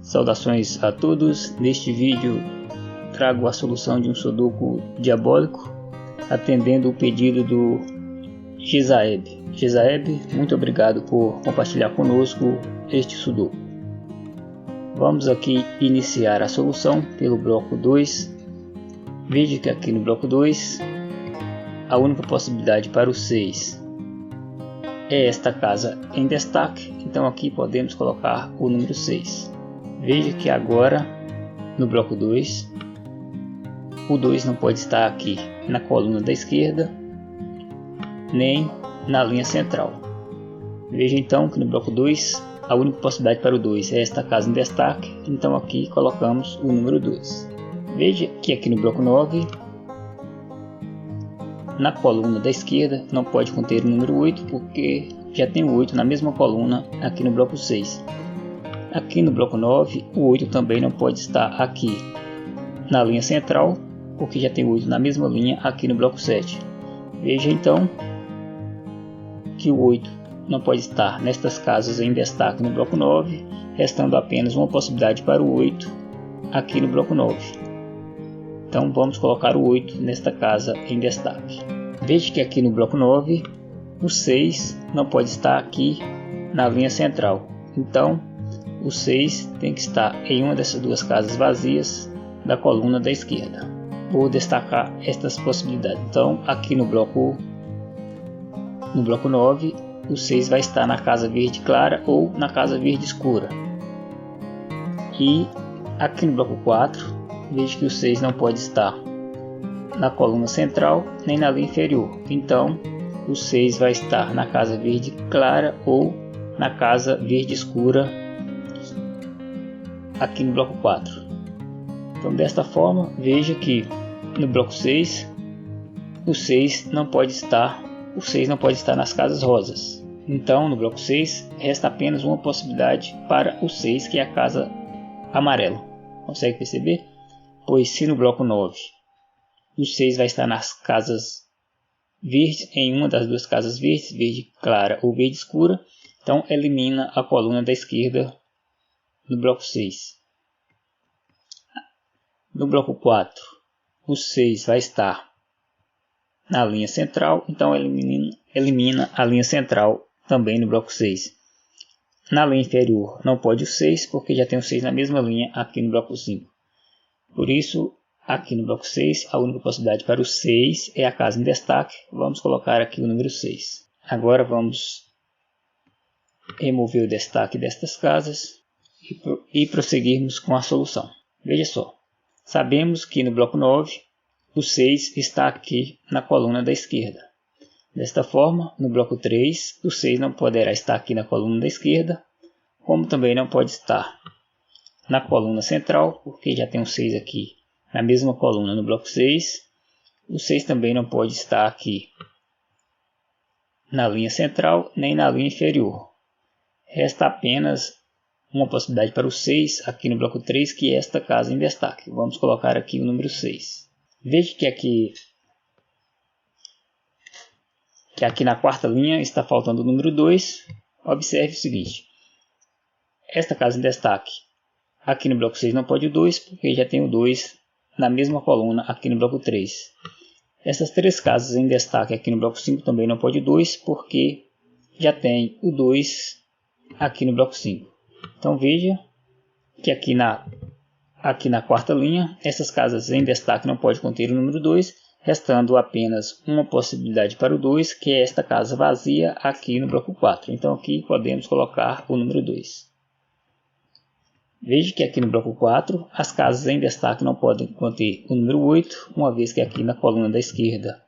Saudações a todos. Neste vídeo trago a solução de um sudoku diabólico, atendendo o pedido do Gizaeb. Gizaeb, muito obrigado por compartilhar conosco este sudoku. Vamos aqui iniciar a solução pelo bloco 2. Veja que aqui no bloco 2 a única possibilidade para o 6 é esta casa em destaque, então aqui podemos colocar o número 6. Veja que agora no bloco 2 o 2 não pode estar aqui na coluna da esquerda nem na linha central. Veja então que no bloco 2 a única possibilidade para o 2 é esta casa em destaque, então aqui colocamos o número 2. Veja que aqui no bloco 9 na coluna da esquerda não pode conter o número 8 porque já tem o 8 na mesma coluna aqui no bloco 6. Aqui no bloco 9 o 8 também não pode estar aqui na linha central porque já tem o 8 na mesma linha aqui no bloco 7. Veja então que o 8 não pode estar nestas casas em destaque no bloco 9, restando apenas uma possibilidade para o 8 aqui no bloco 9. Então vamos colocar o 8 nesta casa em destaque. Veja que aqui no bloco 9 o 6 não pode estar aqui na linha central. Então o 6 tem que estar em uma dessas duas casas vazias da coluna da esquerda. Vou destacar estas possibilidades. Então aqui no bloco 9 o 6 vai estar na casa verde clara ou na casa verde escura. E aqui no bloco 4 veja que o 6 não pode estar na coluna central nem na linha inferior. Então o 6 vai estar na casa verde clara ou na casa verde escura aqui no bloco 4. Então desta forma, veja que no bloco 6 o 6 não pode estar nas casas rosas. Então no bloco 6 resta apenas uma possibilidade para o 6, que é a casa amarela. Consegue perceber? Pois se no bloco 9 o 6 vai estar nas casas verdes, em uma das duas casas verdes, verde clara ou verde escura, então elimina a coluna da esquerda no bloco 6. No bloco 4 o 6 vai estar na linha central, então elimina a linha central também no bloco 6. Na linha inferior não pode o 6 porque já tem o 6 na mesma linha aqui no bloco 5. Por isso, aqui no bloco 6, a única possibilidade para o 6 é a casa em destaque. Vamos colocar aqui o número 6. Agora vamos remover o destaque destas casas e prosseguirmos com a solução. Veja só, sabemos que no bloco 9 o 6 está aqui na coluna da esquerda. Desta forma, no bloco 3, o 6 não poderá estar aqui na coluna da esquerda, como também não pode estar na coluna central, porque já tem um 6 aqui na mesma coluna no bloco 6. O 6 também não pode estar aqui na linha central, nem na linha inferior. Resta apenas uma possibilidade para o 6 aqui no bloco 3, que é esta casa em destaque. Vamos colocar aqui o número 6. Veja que aqui na quarta linha está faltando o número 2. Observe o seguinte: esta casa em destaque aqui no bloco 6 não pode o 2, porque já tem o 2 na mesma coluna aqui no bloco 3. Essas três casas em destaque aqui no bloco 5 também não pode o 2, porque já tem o 2 aqui no bloco 5. Então veja que aqui na quarta linha, essas casas em destaque não pode conter o número 2, restando apenas uma possibilidade para o 2, que é esta casa vazia aqui no bloco 4. Então aqui podemos colocar o número 2. Veja que aqui no bloco 4 as casas em destaque não podem conter o número 8, uma vez que aqui na coluna da esquerda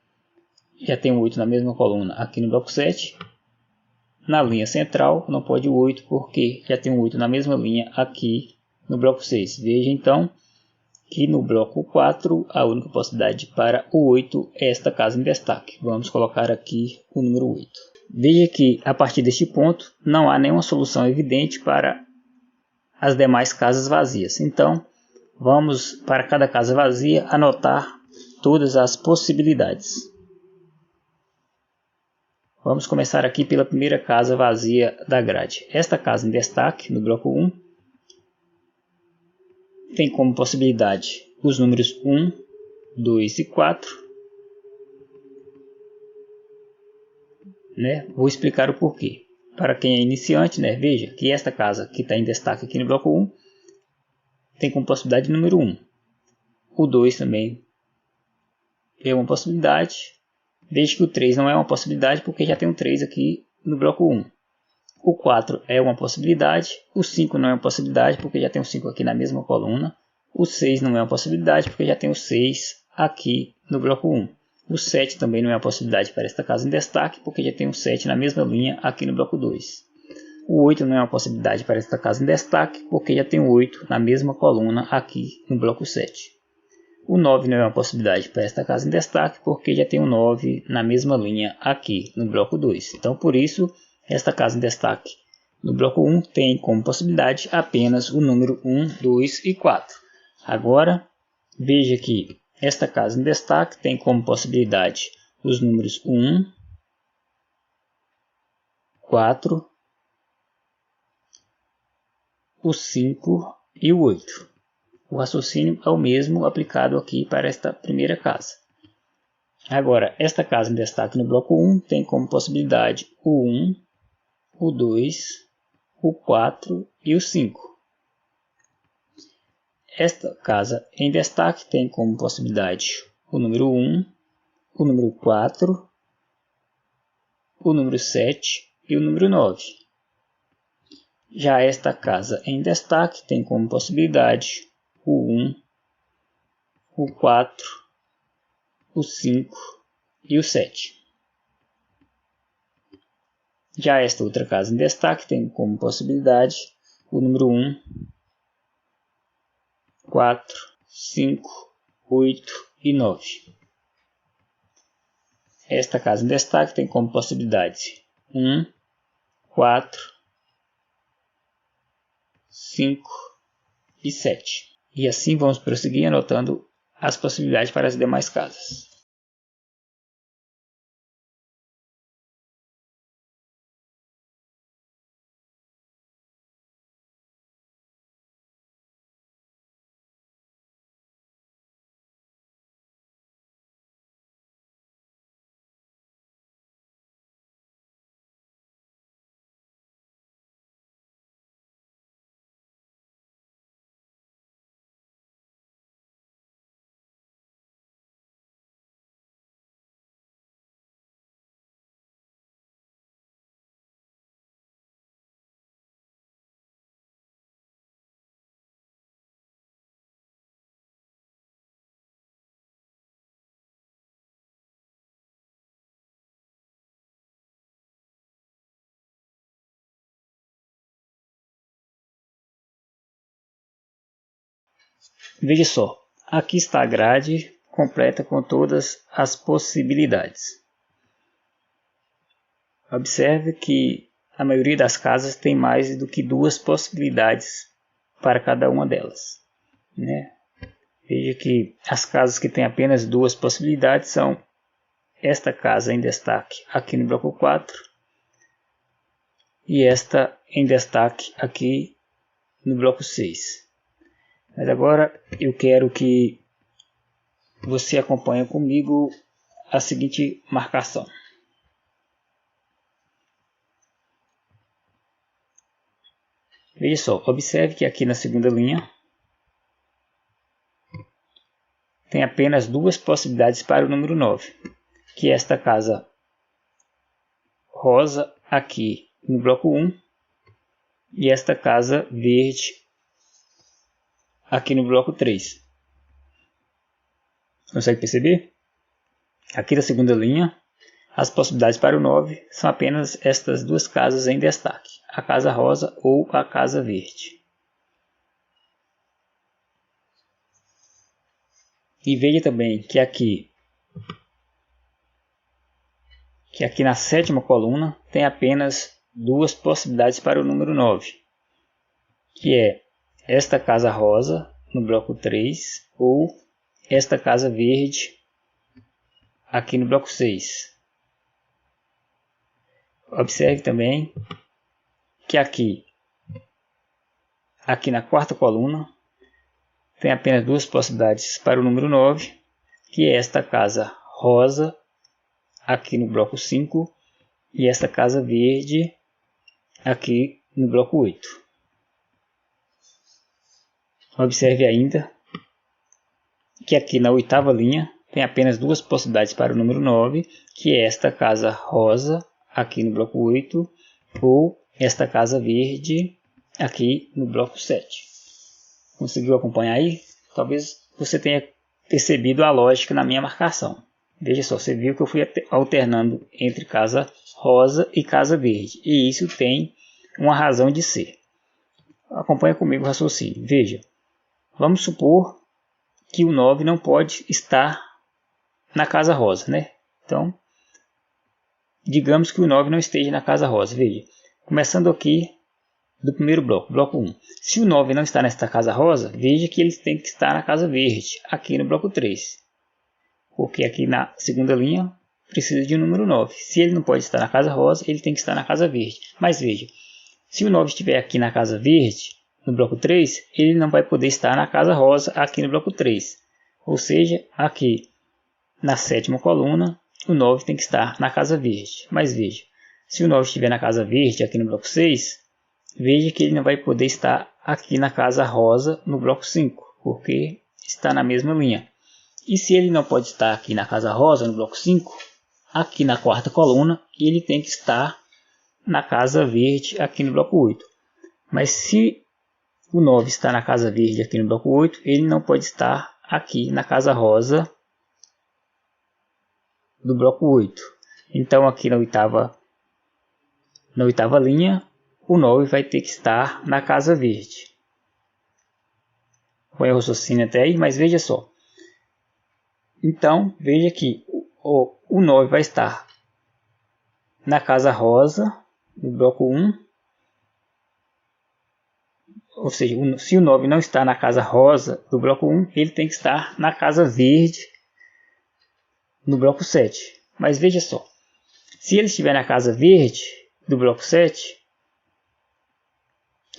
já tem o 8 na mesma coluna aqui no bloco 7. Na linha central não pode o 8 porque já tem o 8 na mesma linha aqui no bloco 6. Veja então que no bloco 4 a única possibilidade para o 8 é esta casa em destaque. Vamos colocar aqui o número 8. Veja que a partir deste ponto não há nenhuma solução evidente para as demais casas vazias. Então vamos, para cada casa vazia, anotar todas as possibilidades. Vamos começar aqui pela primeira casa vazia da grade. Esta casa em destaque, no bloco 1, tem como possibilidade os números 1, 2 e 4. Né? Vou explicar o porquê. Para quem é iniciante, né? Veja que esta casa que está em destaque aqui no bloco 1 tem como possibilidade o número 1. O 2 também é uma possibilidade. Veja que o 3 não é uma possibilidade porque já tem um 3 aqui no bloco 1. O 4 é uma possibilidade. O 5 não é uma possibilidade porque já tem um 5 aqui na mesma coluna. O 6 não é uma possibilidade porque já tem o 6 aqui no bloco 1. O 7 também não é uma possibilidade para esta casa em destaque porque já tem um 7 na mesma linha aqui no bloco 2. O 8 não é uma possibilidade para esta casa em destaque porque já tem o 8 na mesma coluna aqui no bloco 7. O 9 não é uma possibilidade para esta casa em destaque porque já tem um 9 na mesma linha aqui no bloco 2. Então, por isso, esta casa em destaque no bloco 1 tem como possibilidade apenas o número 1, 2 e 4. Agora, veja que esta casa em destaque tem como possibilidade os números 1, 4, o 5 e o 8. O raciocínio é o mesmo aplicado aqui para esta primeira casa. Agora, esta casa em destaque no bloco 1 tem como possibilidade o 1, o 2, o 4 e o 5. Esta casa em destaque tem como possibilidade o número 1, o número 4, o número 7 e o número 9. Já esta casa em destaque tem como possibilidade o 1, o 4, o 5 e o 7. Já esta outra casa em destaque tem como possibilidade o número 1, 4, 5, 8 e 9. Esta casa em destaque tem como possibilidade 1, 4, 5 e 7. E assim vamos prosseguir anotando as possibilidades para as demais casas. Veja só, aqui está a grade completa com todas as possibilidades. Observe que a maioria das casas tem mais do que duas possibilidades para cada uma delas, né? Veja que as casas que têm apenas duas possibilidades são esta casa em destaque aqui no bloco 4 e esta em destaque aqui no bloco 6. Mas agora eu quero que você acompanhe comigo a seguinte marcação. Veja só, observe que aqui na segunda linha tem apenas duas possibilidades para o número 9, que é esta casa rosa aqui no bloco 1 e esta casa verde aqui no bloco 3. Consegue perceber? Aqui na segunda linha, as possibilidades para o 9 são apenas estas duas casas em destaque, a casa rosa ou a casa verde. E veja também que aqui na sétima coluna tem apenas duas possibilidades para o número 9, que é esta casa rosa no bloco 3 ou esta casa verde aqui no bloco 6. Observe também que aqui na quarta coluna tem apenas duas possibilidades para o número 9, que é esta casa rosa aqui no bloco 5 e esta casa verde aqui no bloco 8. Observe ainda que aqui na oitava linha tem apenas duas possibilidades para o número 9, que é esta casa rosa aqui no bloco 8 ou esta casa verde aqui no bloco 7. Conseguiu acompanhar aí? Talvez você tenha percebido a lógica na minha marcação. Veja só, você viu que eu fui alternando entre casa rosa e casa verde. E isso tem uma razão de ser. Acompanha comigo o raciocínio. Veja, vamos supor que o 9 não pode estar na casa rosa, né? Então, digamos que o 9 não esteja na casa rosa. Veja, começando aqui do primeiro bloco, bloco 1. Se o 9 não está nesta casa rosa, veja que ele tem que estar na casa verde, aqui no bloco 3. Porque aqui na segunda linha precisa de um número 9. Se ele não pode estar na casa rosa, ele tem que estar na casa verde. Mas veja, se o 9 estiver aqui na casa verde, no bloco 3, ele não vai poder estar na casa rosa, aqui no bloco 3. Ou seja, aqui na sétima coluna, o 9 tem que estar na casa verde. Mas veja, se o 9 estiver na casa verde, aqui no bloco 6, veja que ele não vai poder estar aqui na casa rosa no bloco 5, porque está na mesma linha. E se ele não pode estar aqui na casa rosa no bloco 5, aqui na quarta coluna, ele tem que estar na casa verde aqui no bloco 8. Mas se o 9 está na casa verde aqui no bloco 8, ele não pode estar aqui na casa rosa do bloco 8. Então aqui na oitava linha, o 9 vai ter que estar na casa verde. Põe o raciocínio até aí, mas veja só. Então, veja que o 9 vai estar na casa rosa, no bloco 1. Ou seja, se o 9 não está na casa rosa do bloco 1, ele tem que estar na casa verde no bloco 7. Mas veja só, se ele estiver na casa verde do bloco 7,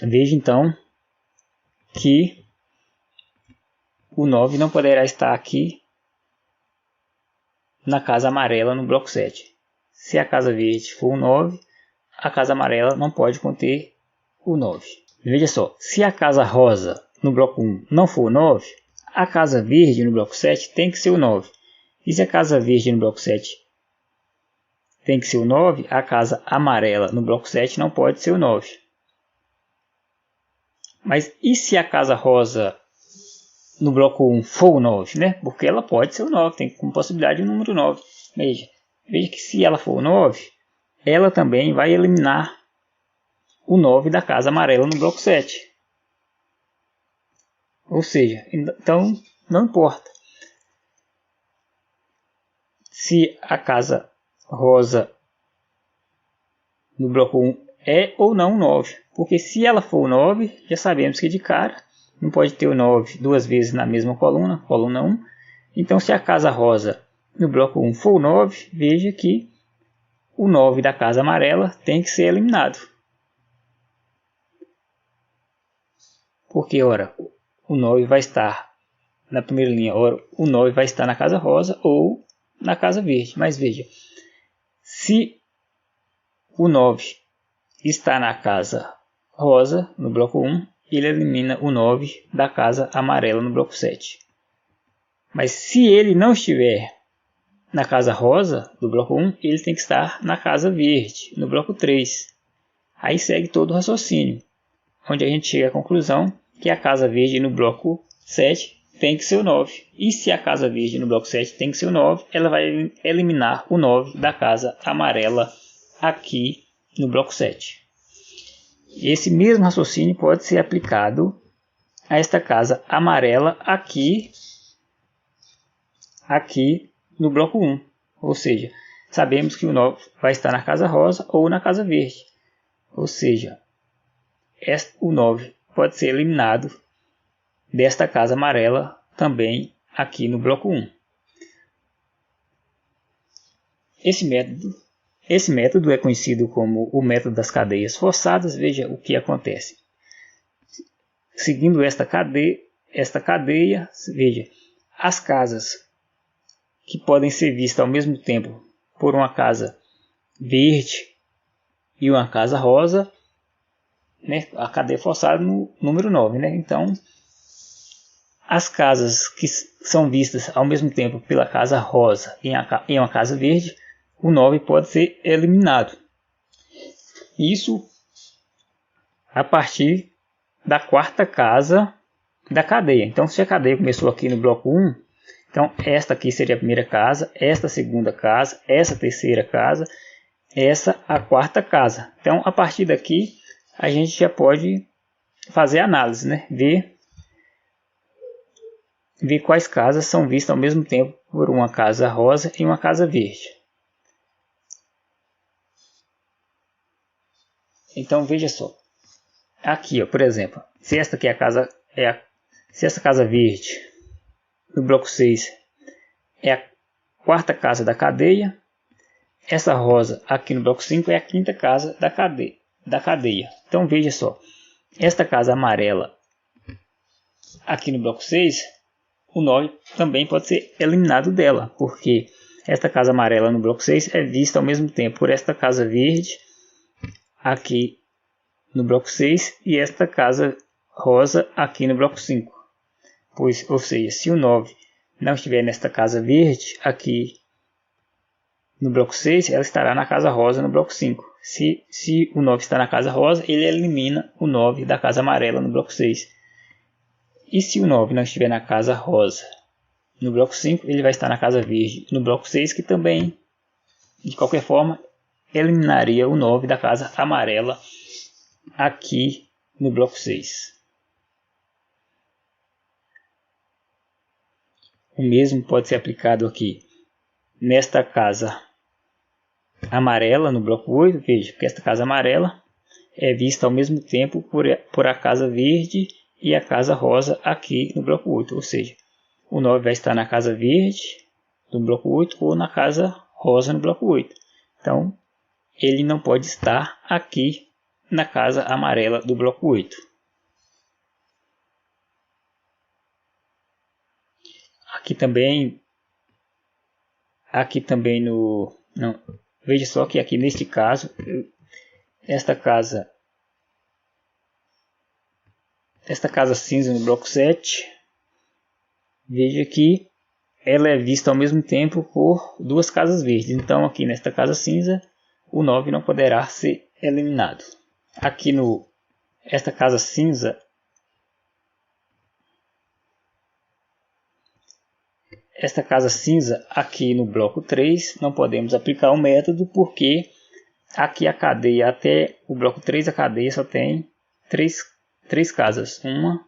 veja então que o 9 não poderá estar aqui na casa amarela no bloco 7. Se a casa verde for o 9, a casa amarela não pode conter o 9. Veja só, se a casa rosa no bloco 1 não for o 9, a casa verde no bloco 7 tem que ser o 9. E se a casa verde no bloco 7 tem que ser o 9, a casa amarela no bloco 7 não pode ser o 9. Mas e se a casa rosa no bloco 1 for o 9, né? Porque ela pode ser o 9, tem como possibilidade o número 9. Veja que se ela for o 9, ela também vai eliminar o 9 da casa amarela no bloco 7. Ou seja, então não importa se a casa rosa no bloco 1 é ou não 9. Porque se ela for o 9, já sabemos que de cara não pode ter o 9 duas vezes na mesma coluna, coluna 1. Então se a casa rosa no bloco 1 for o 9, veja que o 9 da casa amarela tem que ser eliminado. Porque, ora, o 9 vai estar na primeira linha, ora, o 9 vai estar na casa rosa ou na casa verde. Mas veja, se o 9 está na casa rosa, no bloco 1, ele elimina o 9 da casa amarela no bloco 7. Mas se ele não estiver na casa rosa do bloco 1, ele tem que estar na casa verde, no bloco 3. Aí segue todo o raciocínio, onde a gente chega à conclusão que a casa verde no bloco 7 tem que ser o 9. E se a casa verde no bloco 7 tem que ser o 9, ela vai eliminar o 9 da casa amarela aqui no bloco 7. Esse mesmo raciocínio pode ser aplicado a esta casa amarela aqui no bloco 1. Ou seja, sabemos que o 9 vai estar na casa rosa ou na casa verde. Ou seja, o 9 pode ser eliminado desta casa amarela também aqui no bloco 1. Esse método é conhecido como o método das cadeias forçadas. Veja o que acontece. Seguindo esta cadeia. Veja, as casas que podem ser vistas ao mesmo tempo por uma casa verde e uma casa rosa, né? A cadeia forçada no número 9, né? Então, as casas que são vistas ao mesmo tempo pela casa rosa e uma casa verde, o 9 pode ser eliminado. Isso a partir da quarta casa da cadeia. Então, se a cadeia começou aqui no bloco 1, então esta aqui seria a primeira casa, esta a segunda casa, essa a terceira casa, essa a quarta casa. Então, a partir daqui, a gente já pode fazer análise, né? Ver quais casas são vistas ao mesmo tempo por uma casa rosa e uma casa verde. Então, veja só. Aqui, ó, por exemplo, se esta aqui é a casa, se essa casa verde no bloco 6 é a quarta casa da cadeia, essa rosa aqui no bloco 5 é a quinta casa da cadeia. Então veja só, esta casa amarela aqui no bloco 6, o 9 também pode ser eliminado dela, porque esta casa amarela no bloco 6 é vista ao mesmo tempo por esta casa verde aqui no bloco 6 e esta casa rosa aqui no bloco 5. Pois, ou seja, se o 9 não estiver nesta casa verde aqui no bloco 6, ela estará na casa rosa no bloco 5. Se o 9 está na casa rosa, ele elimina o 9 da casa amarela no bloco 6. E se o 9 não estiver na casa rosa no bloco 5, ele vai estar na casa verde no bloco 6, que também, de qualquer forma, eliminaria o 9 da casa amarela aqui no bloco 6. O mesmo pode ser aplicado aqui nesta casa amarela no bloco 8. Veja, porque esta casa amarela é vista ao mesmo tempo por a casa verde e a casa rosa aqui no bloco 8. Ou seja, o 9 vai estar na casa verde do bloco 8 ou na casa rosa no bloco 8. Então, ele não pode estar aqui na casa amarela do bloco 8. Aqui também no... Não, veja só que aqui neste caso, esta casa cinza no bloco 7, veja que ela é vista ao mesmo tempo por duas casas verdes. Então aqui nesta casa cinza, o 9 não poderá ser eliminado. Aqui esta casa cinza, aqui no bloco 3, não podemos aplicar o método, porque aqui a cadeia até o bloco 3, a cadeia só tem três casas. 1,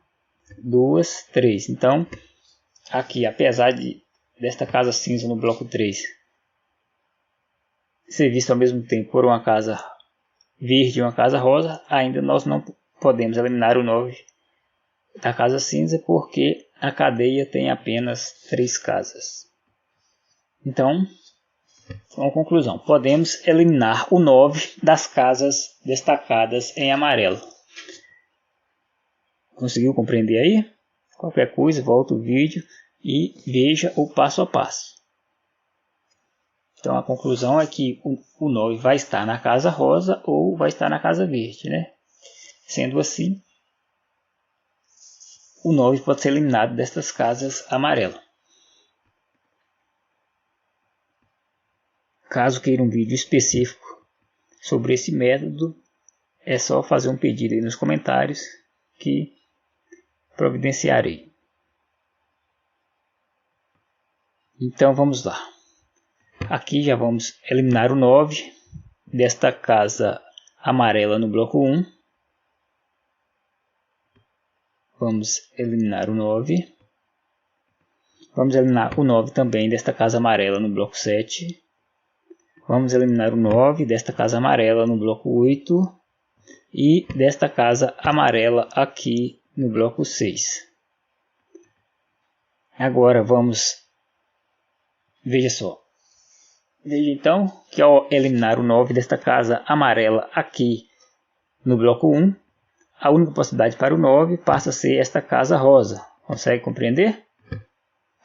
2, 3. Então, aqui, apesar desta casa cinza no bloco 3 ser vista ao mesmo tempo por uma casa verde e uma casa rosa, ainda nós não podemos eliminar o 9 da casa cinza, porque a cadeia tem apenas 3 casas. Então, uma conclusão: podemos eliminar o 9 das casas destacadas em amarelo. Conseguiu compreender aí? Qualquer coisa, volta o vídeo e veja o passo a passo. Então a conclusão é que o 9 vai estar na casa rosa ou vai estar na casa verde, né? Sendo assim, o 9 pode ser eliminado destas casas amarelas. Caso queira um vídeo específico sobre esse método, é só fazer um pedido aí nos comentários que providenciarei. Então vamos lá. Aqui já vamos eliminar o 9 desta casa amarela no bloco 1. Vamos eliminar o 9. Vamos eliminar o 9 também desta casa amarela no bloco 7. Vamos eliminar o 9 desta casa amarela no bloco 8. E desta casa amarela aqui no bloco 6. Agora vamos... Veja só. Veja então que ao eliminar o 9 desta casa amarela aqui no bloco 1, a única possibilidade para o 9 passa a ser esta casa rosa. Consegue compreender?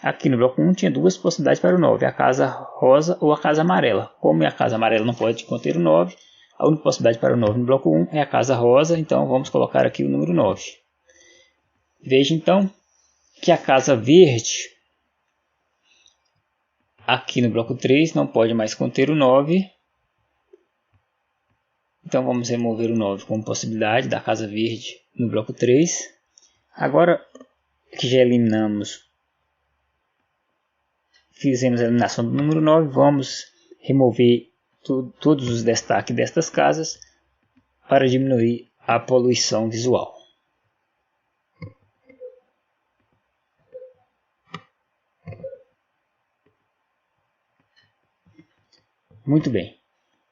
Aqui no bloco 1 tinha duas possibilidades para o 9, a casa rosa ou a casa amarela. Como a casa amarela não pode conter o 9, a única possibilidade para o 9 no bloco 1 é a casa rosa, então vamos colocar aqui o número 9. Veja então que a casa verde, aqui no bloco 3, não pode mais conter o 9. Então vamos remover o 9 como possibilidade da casa verde no bloco 3. Agora que já fizemos a eliminação do número 9, vamos remover todos os destaques destas casas para diminuir a poluição visual. Muito bem.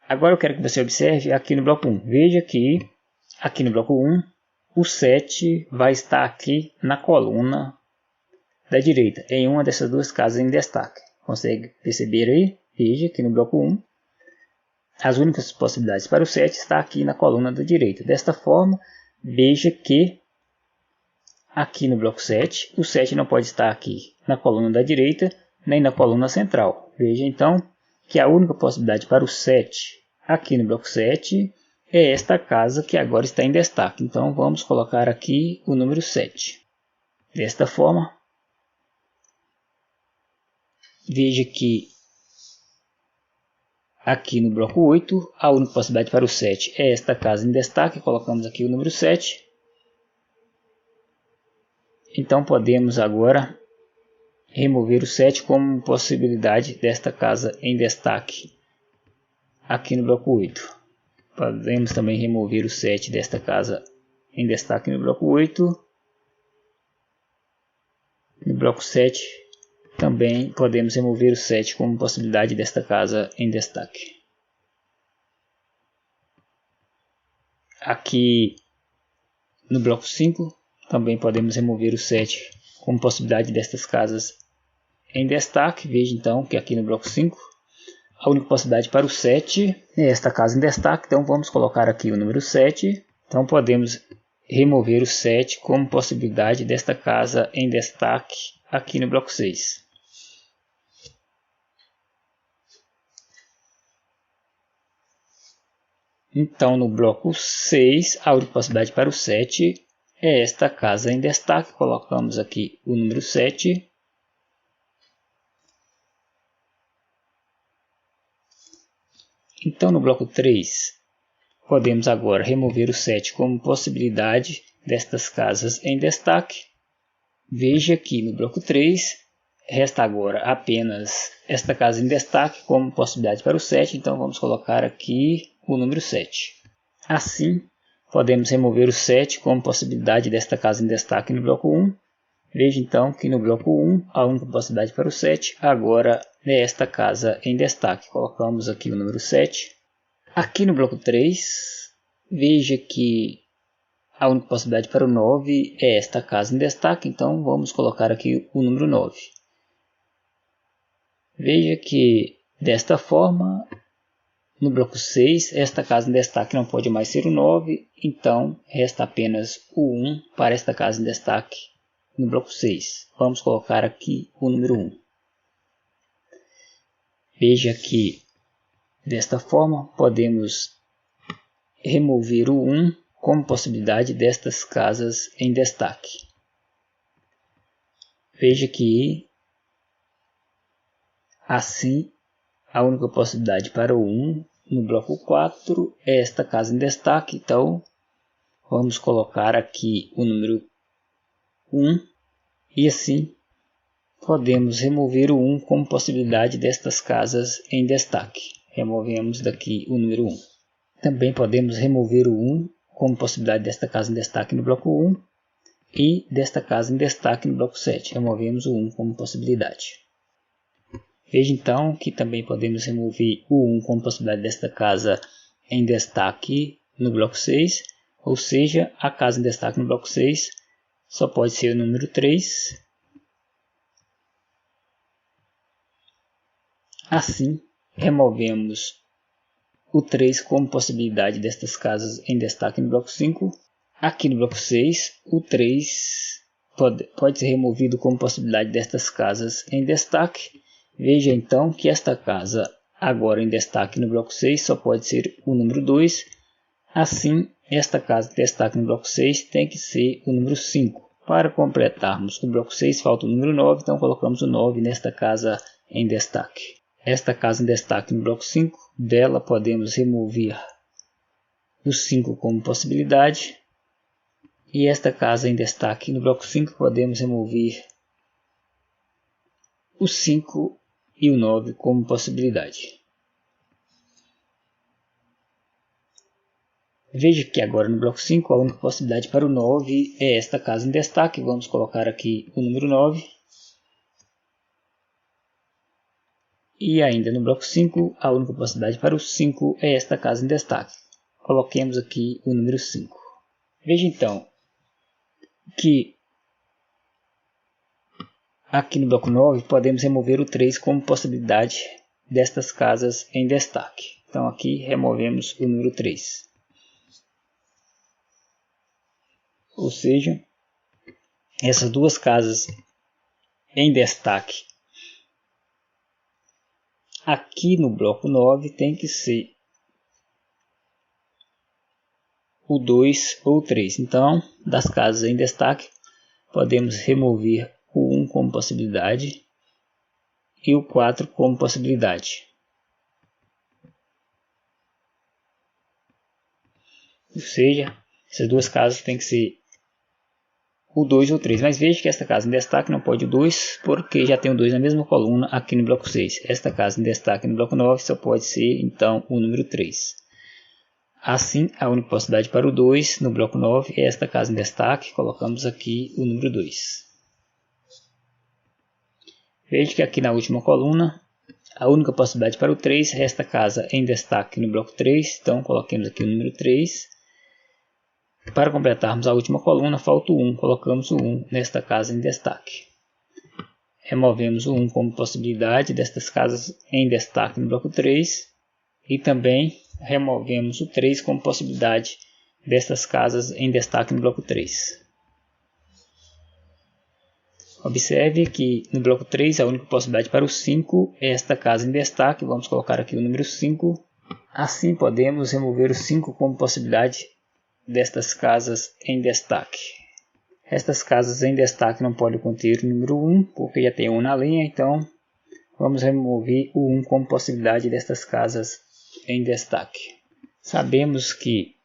Agora eu quero que você observe aqui no bloco 1. Veja que aqui no bloco 1, o 7 vai estar aqui na coluna da direita, em uma dessas duas casas em destaque. Consegue perceber aí? Veja que no bloco 1, as únicas possibilidades para o 7 está aqui na coluna da direita. Desta forma, veja que aqui no bloco 7, o 7 não pode estar aqui na coluna da direita, nem na coluna central. Veja então que a única possibilidade para o 7 aqui no bloco 7 é esta casa que agora está em destaque. Então vamos colocar aqui o número 7. Desta forma, veja que aqui no bloco 8, a única possibilidade para o 7 é esta casa em destaque. Colocamos aqui o número 7. Então podemos agora remover o 7 como possibilidade desta casa em destaque aqui no bloco 8. Podemos também remover o 7 desta casa em destaque no bloco 8. No bloco 7 também podemos remover o 7 como possibilidade desta casa em destaque. Aqui no bloco 5 também podemos remover o 7 como possibilidade destas casas em destaque. Veja então que aqui no bloco 5 a única possibilidade para o 7 é esta casa em destaque, então vamos colocar aqui o número 7. Então podemos remover o 7 como possibilidade desta casa em destaque aqui no bloco 6. Então no bloco 6, a única possibilidade para o 7 é esta casa em destaque. Colocamos aqui o número 7. Então no bloco 3, podemos agora remover o 7 como possibilidade destas casas em destaque. Veja que no bloco 3, resta agora apenas esta casa em destaque como possibilidade para o 7. Então vamos colocar aqui o número 7. Assim, podemos remover o 7 como possibilidade desta casa em destaque no bloco 1. Veja então que no bloco 1, a única possibilidade para o 7 agora é esta casa em destaque. Colocamos aqui o número 7. Aqui no bloco 3, veja que a única possibilidade para o 9 é esta casa em destaque. Então vamos colocar aqui o número 9. Veja que desta forma, no bloco 6, esta casa em destaque não pode mais ser o 9. Então resta apenas o 1 para esta casa em destaque no bloco 6. Vamos colocar aqui o número 1. Veja que desta forma podemos remover o 1 como possibilidade destas casas em destaque. Veja que assim a única possibilidade para o 1 no bloco 4 é esta casa em destaque. Então vamos colocar aqui o número 1 e assim podemos remover o 1 como possibilidade destas casas em destaque. Removemos daqui o número 1. Também podemos remover o 1 como possibilidade desta casa em destaque no bloco 1 e desta casa em destaque no bloco 7. Removemos o 1 como possibilidade. Veja então que também podemos remover o 1 como possibilidade desta casa em destaque no bloco 6, ou seja, a casa em destaque no bloco 6 só pode ser o número 3. Assim, removemos o 3 como possibilidade destas casas em destaque no bloco 5. Aqui no bloco 6, o 3 pode ser removido como possibilidade destas casas em destaque. Veja então que esta casa agora em destaque no bloco 6 só pode ser o número 2. Assim, esta casa em destaque no bloco 6 tem que ser o número 5. Para completarmos o bloco 6 falta o número 9, então colocamos o 9 nesta casa em destaque. Esta casa em destaque no bloco 5, dela podemos remover o 5 como possibilidade. E esta casa em destaque no bloco 5 podemos remover o 5 e o 9 como possibilidade. Veja que agora no bloco 5 a única possibilidade para o 9 é esta casa em destaque. Vamos colocar aqui o número 9. E ainda no bloco 5 a única possibilidade para o 5 é esta casa em destaque. Coloquemos aqui o número 5. Veja então que aqui no bloco 9 podemos remover o 3 como possibilidade destas casas em destaque. Então aqui removemos o número 3. Ou seja, essas duas casas em destaque aqui no bloco 9 tem que ser o 2 ou o 3. Então, das casas em destaque, podemos remover o 1 como possibilidade e o 4 como possibilidade. Ou seja, essas duas casas têm que ser o 2 ou o 3. Mas veja que esta casa em destaque não pode o 2, porque já tem o 2 na mesma coluna aqui no bloco 6. Esta casa em destaque no bloco 9 só pode ser, então, o número 3. Assim, a única possibilidade para o 2 no bloco 9 é esta casa em destaque. Colocamos aqui o número 2. Veja que aqui na última coluna, a única possibilidade para o 3 é esta casa em destaque no bloco 3. Então, coloquemos aqui o número 3. Para completarmos a última coluna, falta o 1. Colocamos o 1 nesta casa em destaque. Removemos o 1 como possibilidade destas casas em destaque no bloco 3. E também removemos o 3 como possibilidade destas casas em destaque no bloco 3. Observe que no bloco 3 a única possibilidade para o 5 é esta casa em destaque. Vamos colocar aqui o número 5. Assim podemos remover o 5 como possibilidade destas casas em destaque. Estas casas em destaque não podem conter o número 1, porque já tem 1 na linha. Então vamos remover o 1 como possibilidade destas casas em destaque. Sabemos que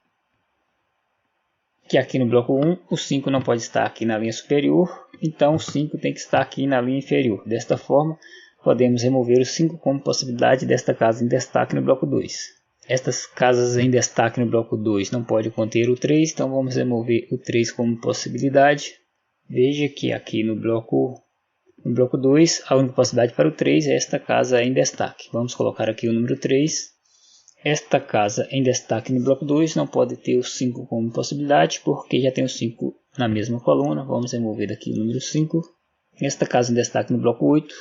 aqui no bloco 1 o 5 não pode estar aqui na linha superior, então o 5 tem que estar aqui na linha inferior. Desta forma, podemos remover o 5 como possibilidade desta casa em destaque no bloco 2. Estas casas em destaque no bloco 2 não podem conter o 3, então vamos remover o 3 como possibilidade. Veja que aqui no bloco 2 a única possibilidade para o 3 é esta casa em destaque. Vamos colocar aqui o número 3. Esta casa em destaque no bloco 2 não pode ter o 5 como possibilidade, porque já tem o 5 na mesma coluna. Vamos remover daqui o número 5. Esta casa em destaque no bloco 8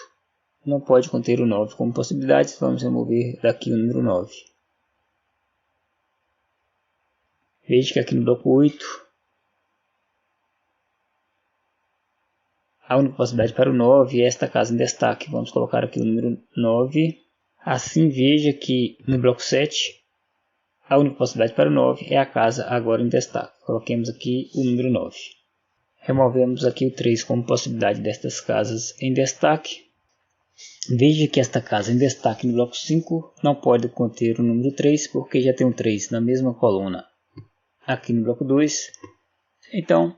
não pode conter o 9 como possibilidade. Vamos remover daqui o número 9. Veja que aqui no bloco 8 a única possibilidade para o 9 é esta casa em destaque. Vamos colocar aqui o número 9. Assim, veja que no bloco 7, a única possibilidade para o 9 é a casa agora em destaque. Coloquemos aqui o número 9. Removemos aqui o 3 como possibilidade destas casas em destaque. Veja que esta casa em destaque no bloco 5 não pode conter o número 3, porque já tem um 3 na mesma coluna aqui no bloco 2. Então,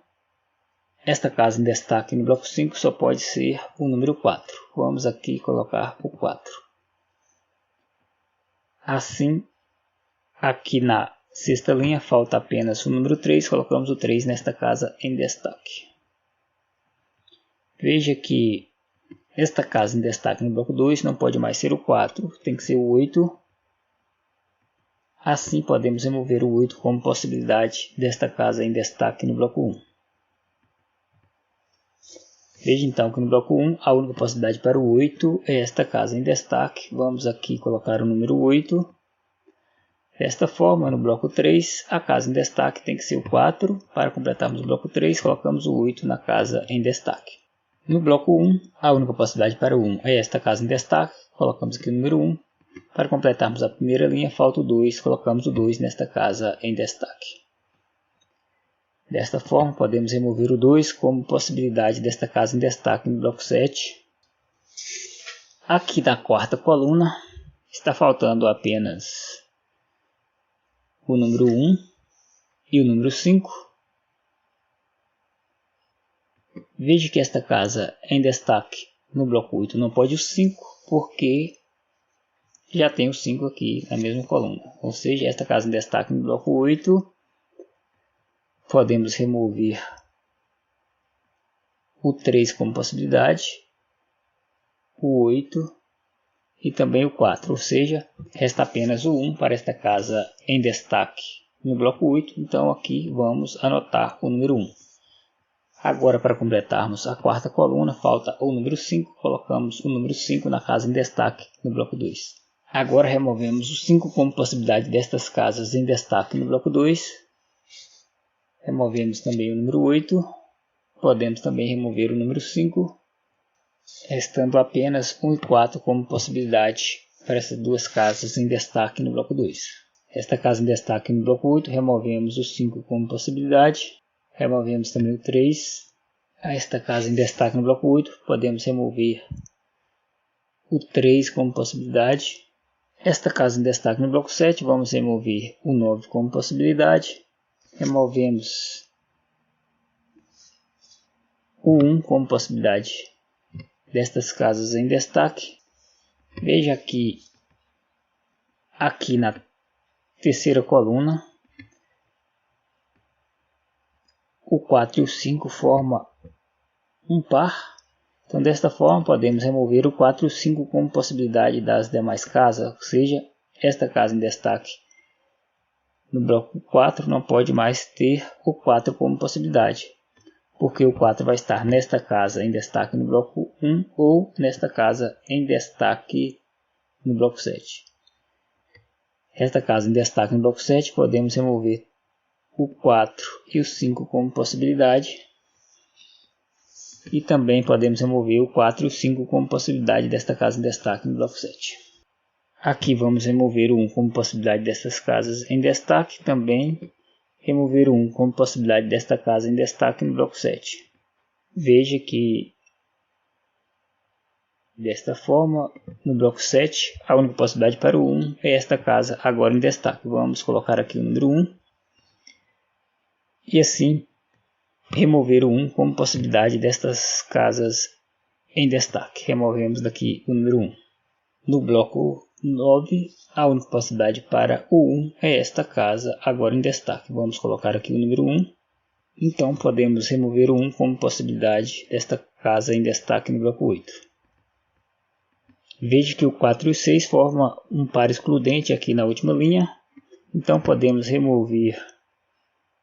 esta casa em destaque no bloco 5 só pode ser o número 4. Vamos aqui colocar o 4. Assim, aqui na sexta linha falta apenas o número 3, colocamos o 3 nesta casa em destaque. Veja que esta casa em destaque no bloco 2 não pode mais ser o 4, tem que ser o 8. Assim podemos remover o 8 como possibilidade desta casa em destaque no bloco 1. Veja então que no bloco 1 a única possibilidade para o 8 é esta casa em destaque. Vamos aqui colocar o número 8. Desta forma, no bloco 3, a casa em destaque tem que ser o 4. Para completarmos o bloco 3, colocamos o 8 na casa em destaque. No bloco 1, a única possibilidade para o 1 é esta casa em destaque. Colocamos aqui o número 1. Para completarmos a primeira linha, falta o 2. Colocamos o 2 nesta casa em destaque. Desta forma, podemos remover o 2 como possibilidade desta casa em destaque no bloco 7. Aqui na quarta coluna, está faltando apenas o número 1 e o número 5. Veja que esta casa em destaque no bloco 8 não pode o 5, porque já tem o 5 aqui na mesma coluna. Ou seja, esta casa em destaque no bloco 8, podemos remover o 3 como possibilidade, o 8 e também o 4, ou seja, resta apenas o 1 para esta casa em destaque no bloco 8, então aqui vamos anotar o número 1. Agora, para completarmos a quarta coluna, falta o número 5, colocamos o número 5 na casa em destaque no bloco 2. Agora removemos o 5 como possibilidade destas casas em destaque no bloco 2. Removemos também o número 8, podemos também remover o número 5, restando apenas 1 e 4 como possibilidade para essas duas casas em destaque no bloco 2. Esta casa em destaque no bloco 8, removemos o 5 como possibilidade, removemos também o 3. Esta casa em destaque no bloco 8, podemos remover o 3 como possibilidade. Esta casa em destaque no bloco 7, vamos remover o 9 como possibilidade. Removemos o 1 como possibilidade destas casas em destaque. Veja que aqui na terceira coluna, o 4 e o 5 formam um par. Então, desta forma, podemos remover o 4 e o 5 como possibilidade das demais casas. Ou seja, esta casa em destaque no bloco 4 não pode mais ter o 4 como possibilidade, porque o 4 vai estar nesta casa em destaque no bloco 1 ou nesta casa em destaque no bloco 7. Esta casa em destaque no bloco 7, podemos remover o 4 e o 5 como possibilidade. E também podemos remover o 4 e o 5 como possibilidade desta casa em destaque no bloco 7. Aqui vamos remover o 1 como possibilidade destas casas em destaque. Também remover o 1 como possibilidade desta casa em destaque no bloco 7. Veja que desta forma, no bloco 7, a única possibilidade para o 1 é esta casa agora em destaque. Vamos colocar aqui o número 1. E assim, remover o 1 como possibilidade destas casas em destaque. Removemos daqui o número 1. No bloco 9, a única possibilidade para o 1 é esta casa agora em destaque. Vamos colocar aqui o número 1. Então, podemos remover o 1 como possibilidade desta casa em destaque no bloco 8. Veja que o 4 e o 6 formam um par excludente aqui na última linha. Então, podemos remover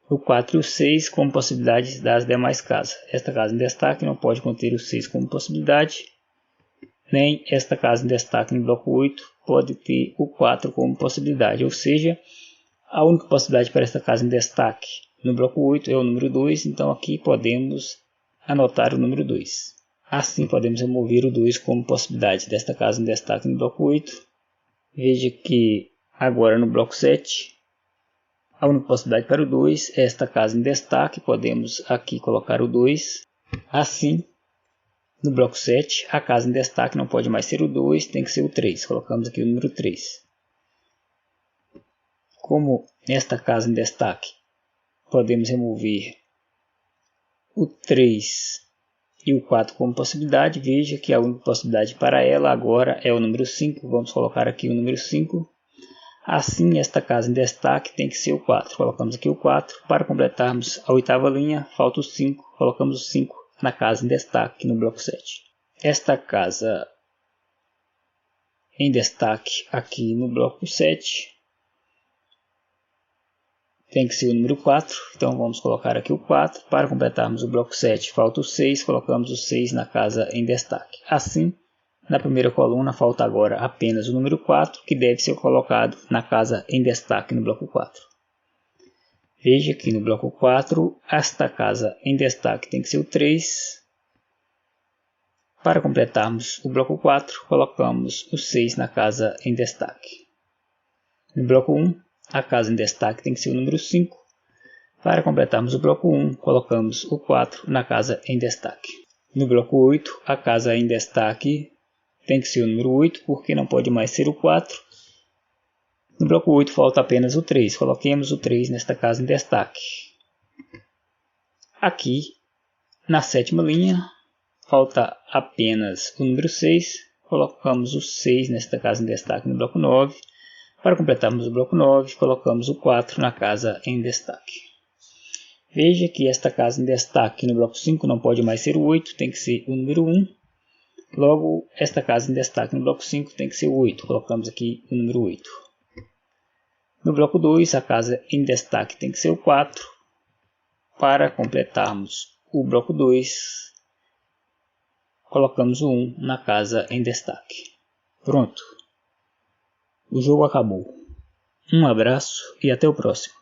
o 4 e o 6 como possibilidades das demais casas. Esta casa em destaque não pode conter o 6 como possibilidade, nem esta casa em destaque no bloco 8 pode ter o 4 como possibilidade. Ou seja, a única possibilidade para esta casa em destaque no bloco 8 é o número 2, então aqui podemos anotar o número 2. Assim, podemos remover o 2 como possibilidade desta casa em destaque no bloco 8. Veja que agora no bloco 7, a única possibilidade para o 2 é esta casa em destaque. Podemos aqui colocar o 2. Assim, no bloco 7, a casa em destaque não pode mais ser o 2, tem que ser o 3. Colocamos aqui o número 3. Como esta casa em destaque, podemos remover o 3 e o 4 como possibilidade. Veja que a única possibilidade para ela agora é o número 5. Vamos colocar aqui o número 5. Assim, esta casa em destaque tem que ser o 4. Colocamos aqui o 4. Para completarmos a oitava linha, falta o 5. Colocamos o 5 na casa em destaque no bloco 7. Esta casa em destaque aqui no bloco 7 tem que ser o número 4. Então, vamos colocar aqui o 4. Para completarmos o bloco 7, falta o 6. Colocamos o 6 na casa em destaque. Assim, Na primeira coluna falta agora apenas o número 4, que deve ser colocado na casa em destaque no bloco 4. Veja que no bloco 4, esta casa em destaque tem que ser o 3. Para completarmos o bloco 4, colocamos o 6 na casa em destaque. No bloco 1, a casa em destaque tem que ser o número 5. Para completarmos o bloco 1, colocamos o 4 na casa em destaque. No bloco 8, a casa em destaque tem que ser o número 8, porque não pode mais ser o 4. No bloco 8 falta apenas o 3. Coloquemos o 3 nesta casa em destaque. Aqui, na sétima linha, falta apenas o número 6. Colocamos o 6 nesta casa em destaque no bloco 9. Para completarmos o bloco 9, colocamos o 4 na casa em destaque. Veja que esta casa em destaque no bloco 5 não pode mais ser o 8, tem que ser o número 1. Logo, esta casa em destaque no bloco 5 tem que ser o 8. Colocamos aqui o número 8. No bloco 2, a casa em destaque tem que ser o 4. Para completarmos o bloco 2, colocamos o 1 na casa em destaque. Pronto. O jogo acabou. Um abraço e até o próximo.